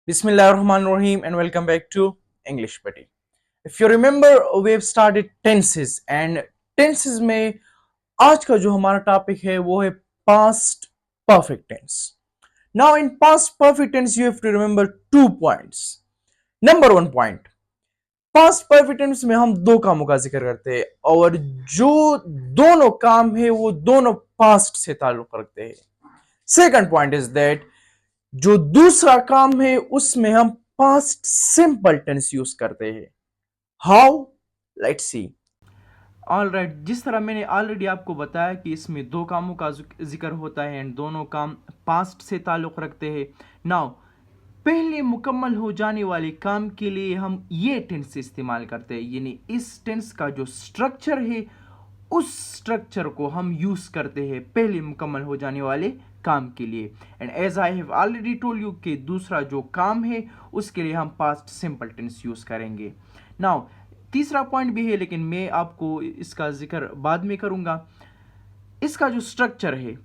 Bismillahirrahmanirrahim and welcome back to English Buddy. If you remember, we have started tenses and tenses में आज का जो हमारा topic है वो है past perfect tense. Now in past perfect tense you have to remember 2 points. Number 1 point, past perfect tense में हम दो कामों का जिक्र करते हैं और जो दोनों काम है वो दोनों past से ताल्लुक रखते हैं. Second point is that जो दूसरा काम है उसमें हम पास्ट सिंपल टेंस यूज करते हैं. How? Let's see. All right, जिस तरह मैंने ऑलरेडी आपको बताया कि इसमें दो कामों का जिक्र होता है एंड दोनों काम पास्ट से ताल्लुक रखते हैं. नाउ पहले मुकम्मल हो जाने वाले काम के लिए हम ये टेंस इस्तेमाल करते हैं, यानी इस टेंस का जो स्ट्रक्चर है उस स्ट्रक्चर को हम यूज करते हैं पहले मुकम्मल हो जाने वाले काम के लिए. And as I have already told you कि दूसरा जो काम है उसके लिए हम पास्ट सिंपल टेंस यूज करेंगे. नाउ तीसरा पॉइंट भी है लेकिन मैं आपको इसका जिक्र बाद में करूंगा. इसका जो स्ट्रक्चर है,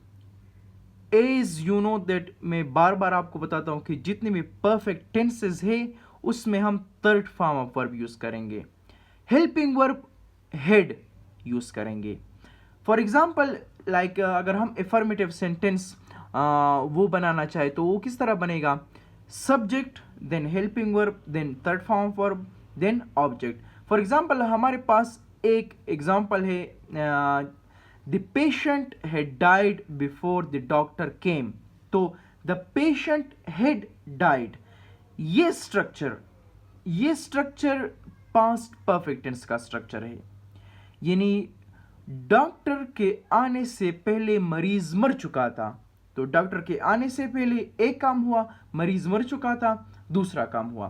एज यू नो दैट, मैं बार बार आपको बताता हूं कि जितने भी परफेक्ट टेंसेस है उसमें हम third form of verb use करेंगे. हेल्पिंग वर्ब हेड यूज करेंगे. फॉर एग्जाम्पल लाइक अगर हम एफर्मेटिव सेंटेंस वो बनाना चाहे तो वो किस तरह बनेगा? Subject, then helping verb, then third form of verb, then object. For example हमारे पास एक एग्जाम्पल है, the patient had died before the doctor came. तो द पेशेंट हैड डाइड, ये स्ट्रक्चर पास्ट परफेक्ट टेंस का स्ट्रक्चर है, यानी doctor के आने से पहले मरीज मर चुका था. तो डॉक्टर के आने से पहले एक काम हुआ, मरीज मर चुका था, दूसरा काम हुआ.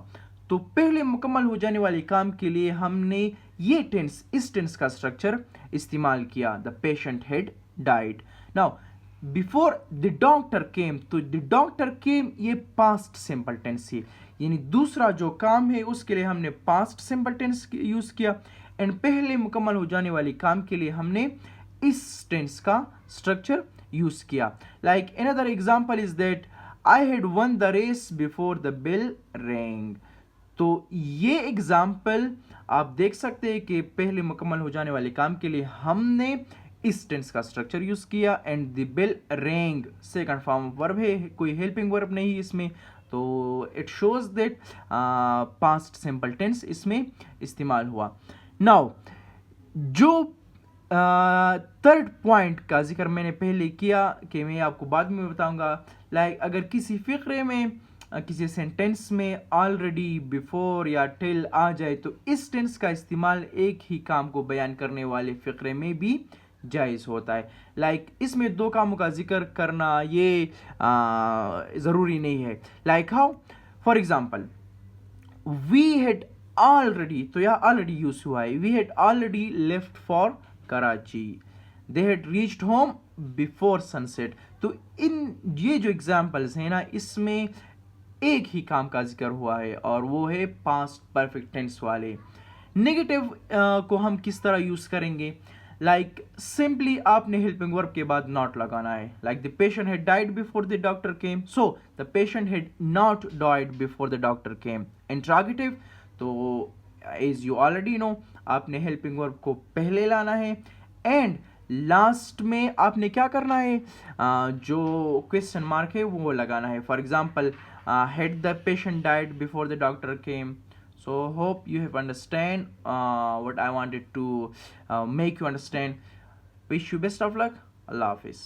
तो पहले मुकम्मल हो जाने वाले काम के लिए हमने ये टेंस, इस टेंस का स्ट्रक्चर इस्तेमाल किया, the patient had died. Now before the doctor came, तो द डॉक्टर केम ये पास्ट सिंपल टेंस है, यानी दूसरा जो काम है उसके लिए हमने पास्ट सिंपल टेंस यूज किया. एंड पहले मुकम्मल हो जाने वाले काम के लिए हमने इस टेंस का स्ट्रक्चर यूज किया. Like another example is that I had won the race before the bell rang. तो ये एग्जाम्पल आप देख सकते हैं कि पहले मुकम्मल हो जाने वाले काम के लिए हमने इस टेंस का स्ट्रक्चर यूज किया. And the bell rang second form of verb है, कोई हेल्पिंग वर्ब नहीं इसमें, तो it shows that past simple tense इसमें इस्तेमाल हुआ. नाउ जो थर्ड पॉइंट का जिक्र मैंने पहले किया कि मैं आपको बाद में बताऊंगा, लाइक अगर किसी फिक्रे में किसी सेंटेंस में ऑलरेडी बिफोर या टिल आ जाए तो इस टेंस का इस्तेमाल एक ही काम को बयान करने वाले फिक्रे में भी जायज़ होता है. लाइक इसमें दो कामों का जिक्र करना ये ज़रूरी नहीं है. Like how? For example we had already, तो यह ऑलरेडी यूज हुआ है, we had already left for Karachi, they had reached home before sunset. तो इन ये जो एग्जाम्पल्स हैं ना, इसमें एक ही काम का जिक्र हुआ है और वो है पास्ट परफेक्ट टेंस वाले. नेगेटिव को हम किस तरह यूज करेंगे? लाइक सिंपली आपने हेल्पिंग वर्ब के बाद नॉट लगाना है. Like the patient had died before the doctor came, so the patient had not died before the doctor came. Interrogative, तो एज यू ऑलरेडी नो आपने हेल्पिंग वर्ब को पहले लाना है एंड लास्ट में आपने क्या करना है, जो क्वेश्चन मार्क है वो लगाना है. For example had the patient died before the doctor came. So hope you have understand what I wanted to make you understand. Wish you best of luck. Allah Hafiz.